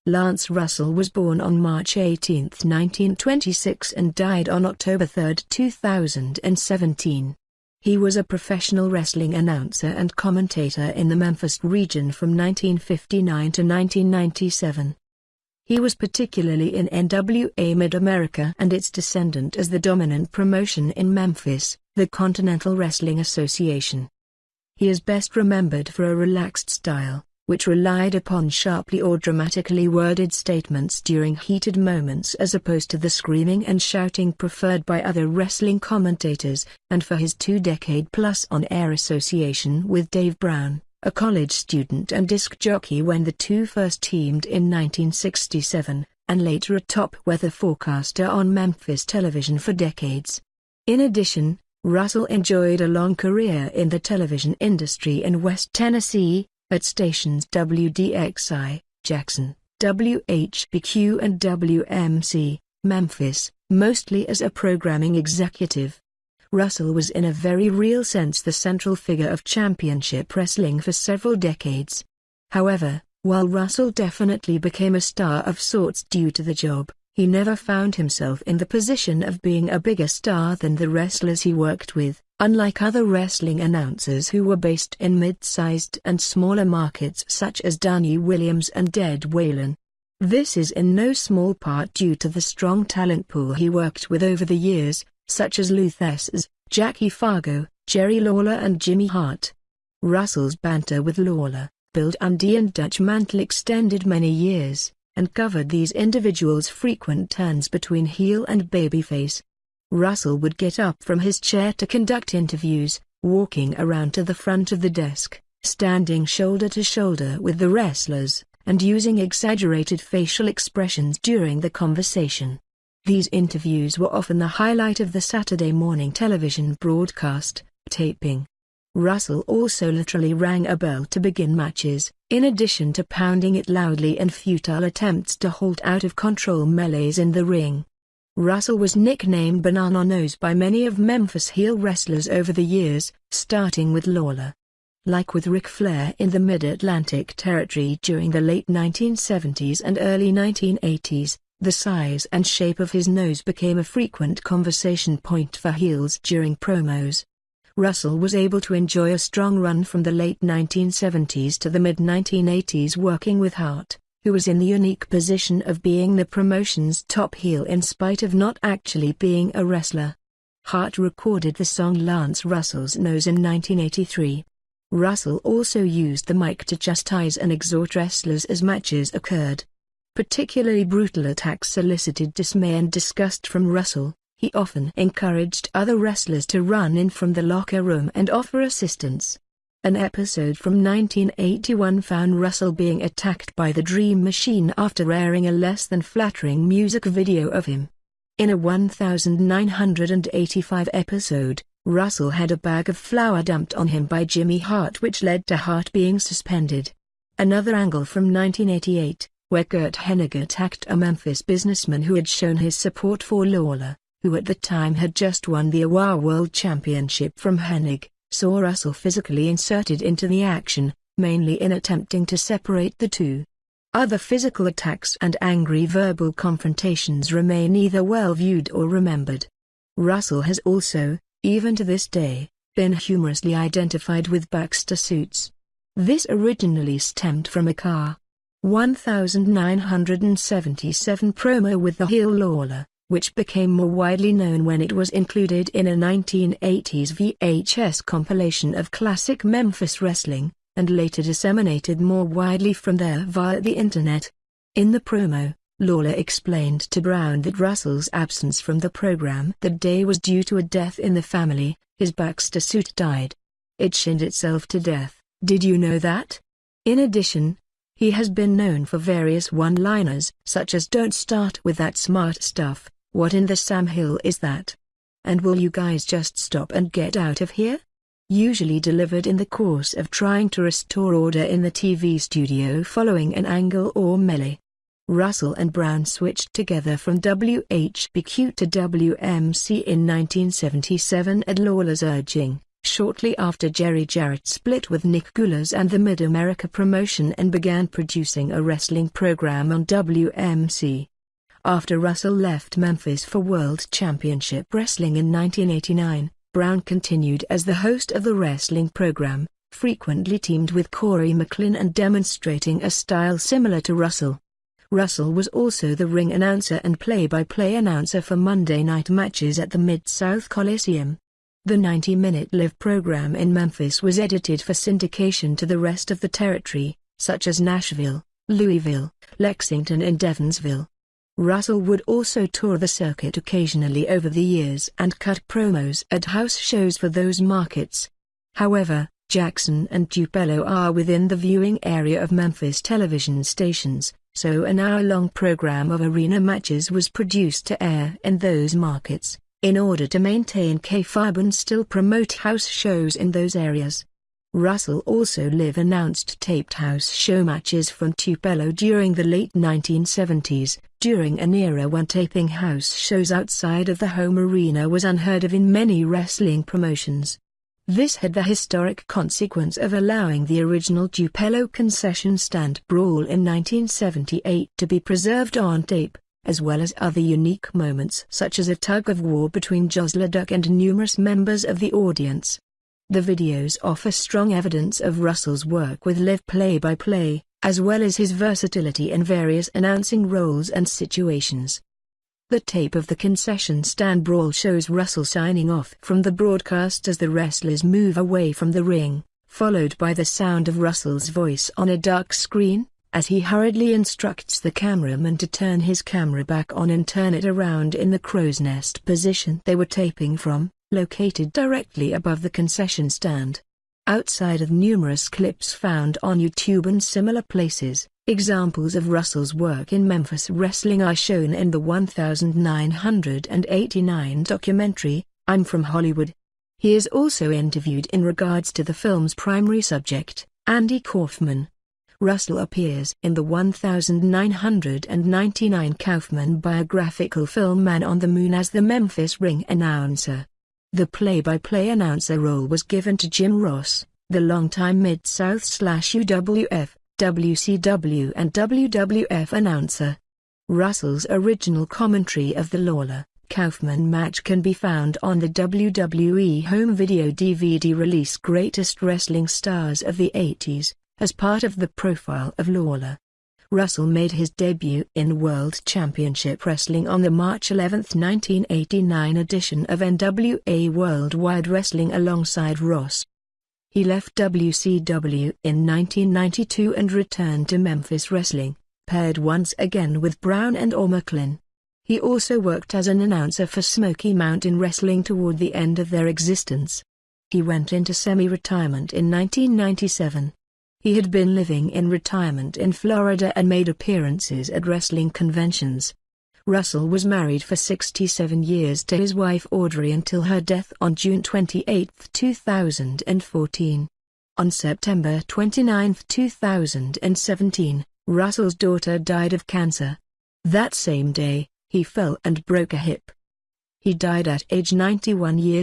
Lance Russell was born on March 18, 1926 and died on October 3, 2017. He was a professional wrestling announcer and commentator in the Memphis region from 1959 to 1997. He was particularly in NWA Mid-America and its descendant as the dominant promotion in Memphis, the Continental Wrestling Association. He is best remembered for a relaxed style, which relied upon sharply or dramatically worded statements during heated moments as opposed to the screaming and shouting preferred by other wrestling commentators, and for his 2-decade-plus on-air association with Dave Brown, a college student and disc jockey when the two first teamed in 1967, and later a top weather forecaster on Memphis television for decades. In addition, Russell enjoyed a long career in the television industry in West Tennessee, at stations WDXI, Jackson, WHBQ and WMC, Memphis, mostly as a programming executive. Russell was in a very real sense the central figure of championship wrestling for several decades. However, while Russell definitely became a star of sorts due to the job, he never found himself in the position of being a bigger star than the wrestlers he worked with, unlike other wrestling announcers who were based in mid-sized and smaller markets such as Danny Williams and Ed Whalen. This is in no small part due to the strong talent pool he worked with over the years, such as Lou Thesz, Jackie Fargo, Jerry Lawler and Jimmy Hart. Russell's banter with Lawler, Bill Dundee and Dutch Mantle extended many years, and covered these individuals' frequent turns between heel and babyface. Russell would get up from his chair to conduct interviews, walking around to the front of the desk, standing shoulder to shoulder with the wrestlers, and using exaggerated facial expressions during the conversation. These interviews were often the highlight of the Saturday morning television broadcast, taping. Russell also literally rang a bell to begin matches, in addition to pounding it loudly in futile attempts to halt out-of-control melees in the ring. Russell was nicknamed Banana Nose by many of Memphis heel wrestlers over the years, starting with Lawler. Like with Ric Flair in the Mid-Atlantic territory during the late 1970s and early 1980s, the size and shape of his nose became a frequent conversation point for heels during promos. Russell was able to enjoy a strong run from the late 1970s to the mid-1980s working with Hart, who was in the unique position of being the promotion's top heel in spite of not actually being a wrestler. Hart recorded the song Lance Russell's Nose in 1983. Russell also used the mic to chastise and exhort wrestlers as matches occurred. Particularly brutal attacks solicited dismay and disgust from Russell. He often encouraged other wrestlers to run in from the locker room and offer assistance. An episode from 1981 found Russell being attacked by the Dream Machine after airing a less than flattering music video of him. In a 1985 episode, Russell had a bag of flour dumped on him by Jimmy Hart, which led to Hart being suspended. Another angle from 1988, where Curt Hennig attacked a Memphis businessman who had shown his support for Lawler, who at the time had just won the AWA World Championship from Hennig, saw Russell physically inserted into the action, mainly in attempting to separate the two. Other physical attacks and angry verbal confrontations remain either well viewed or remembered. Russell has also, even to this day, been humorously identified with Baxter suits. This originally stemmed from a Car 1977 promo with the heel Lawler, which became more widely known when it was included in a 1980s VHS compilation of classic Memphis wrestling, and later disseminated more widely from there via the internet. In the promo, Lawler explained to Brown that Russell's absence from the program that day was due to a death in the family. His Baxter suit died. It shinned itself to death. Did you know that? In addition, he has been known for various one-liners, such as "Don't start with that smart stuff, what in the Sam Hill is that? And will you guys just stop and get out of here?" Usually delivered in the course of trying to restore order in the TV studio following an angle or melee. Russell and Brown switched together from WHBQ to WMC in 1977 at Lawler's urging, Shortly after, Jerry Jarrett split with Nick Gulas and the Mid-America promotion and began producing a wrestling program on WMC. After Russell left Memphis for World Championship Wrestling in 1989, Brown continued as the host of the wrestling program, frequently teamed with Corey McLean and demonstrating a style similar to Russell. Russell was also the ring announcer and play-by-play announcer for Monday night matches at the Mid-South Coliseum. The 90-minute live program in Memphis was edited for syndication to the rest of the territory, such as Nashville, Louisville, Lexington and Evansville. Russell would also tour the circuit occasionally over the years and cut promos at house shows for those markets. However, Jackson and Tupelo are within the viewing area of Memphis television stations, so an hour-long program of arena matches was produced to air in those markets, in order to maintain kayfabe and still promote house shows in those areas. Russell also live announced taped house show matches from Tupelo during the late 1970s, during an era when taping house shows outside of the home arena was unheard of in many wrestling promotions. This had the historic consequence of allowing the original Tupelo concession stand brawl in 1978 to be preserved on tape, as well as other unique moments such as a tug-of-war between Josler Duck and numerous members of the audience. The videos offer strong evidence of Russell's work with live play-by-play, as well as his versatility in various announcing roles and situations. The tape of the concession stand brawl shows Russell signing off from the broadcast as the wrestlers move away from the ring, followed by the sound of Russell's voice on a dark screen, as he hurriedly instructs the cameraman to turn his camera back on and turn it around in the crow's nest position they were taping from, located directly above the concession stand. Outside of numerous clips found on YouTube and similar places, examples of Russell's work in Memphis wrestling are shown in the 1989 documentary, I'm From Hollywood. He is also interviewed in regards to the film's primary subject, Andy Kaufman. Russell appears in the 1999 Kaufman biographical film Man on the Moon as the Memphis ring announcer. The play-by-play announcer role was given to Jim Ross, the longtime Mid-South/UWF, WCW and WWF announcer. Russell's original commentary of the Lawler-Kaufman match can be found on the WWE home video DVD release Greatest Wrestling Stars of the 80s, as part of the profile of Lawler. Russell made his debut in World Championship Wrestling on the March 11, 1989 edition of NWA Worldwide Wrestling alongside Ross. He left WCW in 1992 and returned to Memphis Wrestling, paired once again with Brown and or McLean. He also worked as an announcer for Smoky Mountain Wrestling toward the end of their existence. He went into semi-retirement in 1997. He had been living in retirement in Florida and made appearances at wrestling conventions. Russell was married for 67 years to his wife Audrey until her death on June 28, 2014. On September 29, 2017, Russell's daughter died of cancer. That same day, he fell and broke a hip. He died at age 91 years